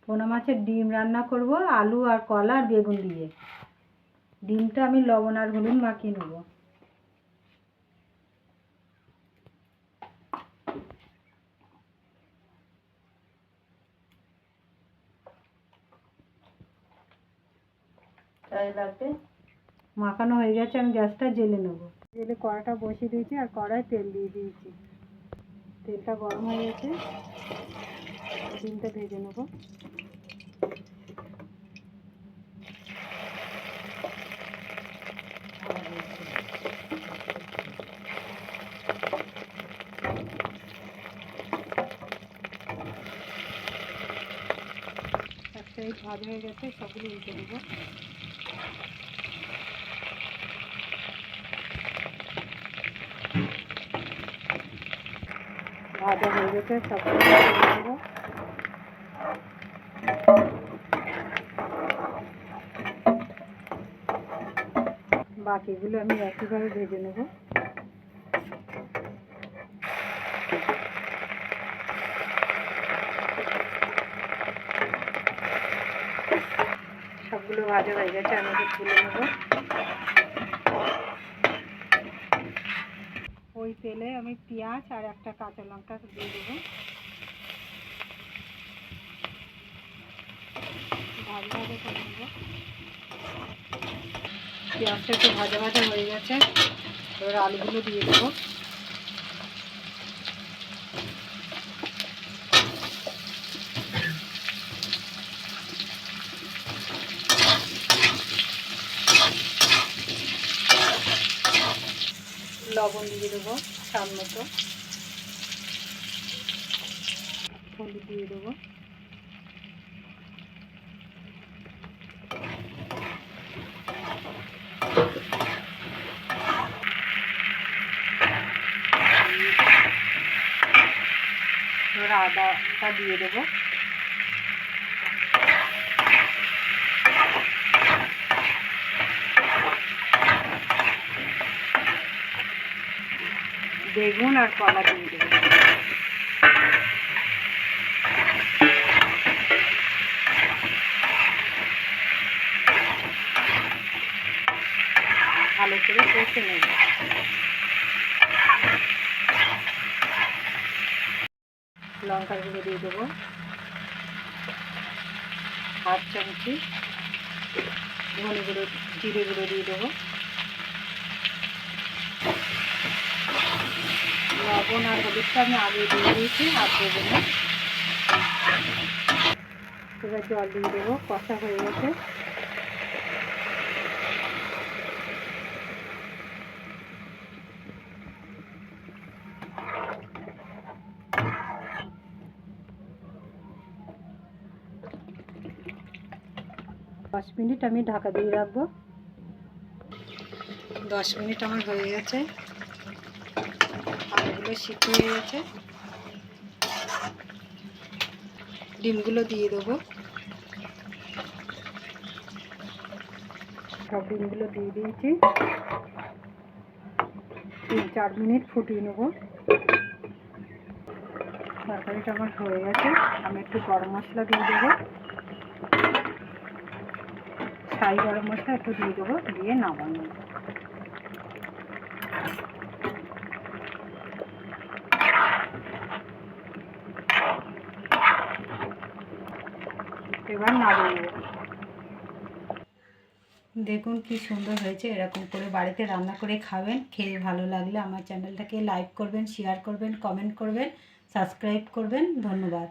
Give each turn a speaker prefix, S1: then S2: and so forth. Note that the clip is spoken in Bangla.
S1: পোনা মাছের ডিম রান্না করব আলু আর কলা আর বেগুন দিয়ে। ডিমটা আমি লবণ আর হলুদ মাখিয়ে নেব। মাখানো হয়ে গেছে, আমি গ্যাসটা জ্বেলে নেব। জেলে কড়াটা বসিয়ে দিয়েছি আর কড়ায় তেল দিয়ে দিয়েছি। তেলটা গরম হয়ে গেছে, ডিমটা ভেজে নেব। এক সাইড ভাজা হয়ে গেছে, সবগুলো উল্টে দেবো। ভাজা হয়ে গেছে, সবগুলো উল্টে দেবো। বাকিগুলো আমি একইভাবে ভেজে নেব। সবগুলো ভাজা হয়ে গেছে, আমি ওকে তুলে নেব। ওই তেলে আমি পেঁয়াজ আর একটা কাঁচা লঙ্কা দিয়ে দেবো। ভাজা ভাজা করে নেব। পেঁয়াজটা একটু ভাজা ভাজা হয়ে গেছে, এবার আলুগুলো দিয়ে দেবো। লবণ দিয়ে দেবো স্বাদ মতো, হলুদ দিয়ে দেবো। এবার আদাটা দিয়ে দেবো। বেগুন আর কলা দিয়ে দেবো। ভালো করে কষে নেব। লঙ্কার গুঁড়ো দিয়ে দেবো হাফ চামচি, ধনে গুঁড়ো জিরে গুঁড়ো দিয়ে দেবো। লবণ আর হলুদটা আমি আগে দিয়ে দিয়েছি, আর দেবো না। এবার জল দিয়ে দেবো। কষা হয়ে গেছে। দশ মিনিট আমি ঢাকা দিয়ে রাখবো। 10 মিনিট আমার হয়ে গেছে, আলুগুলো সিদ্ধ হয়ে গেছে। ডিমগুলো দিয়ে দেবো। সব ডিমগুলো দিয়ে দিয়েছি। 3-4 মিনিট ফুটিয়ে নেব। তরকারিটা আমার হয়ে গেছে, আমি একটু গরম মশলা দিয়ে দেবো। ছাই গরম মশলা একটু দিয়ে দেবো, দিয়ে নামানো। এবার নামিয়ে নেব। দেখুন কি সুন্দর হয়েছে। এরকম করে বাড়িতে রান্না করে খাবেন। খেয়ে ভালো লাগলে আমার চ্যানেলটাকে লাইক করবেন, শেয়ার করবেন, কমেন্ট করবেন, সাবস্ক্রাইব করবেন। ধন্যবাদ।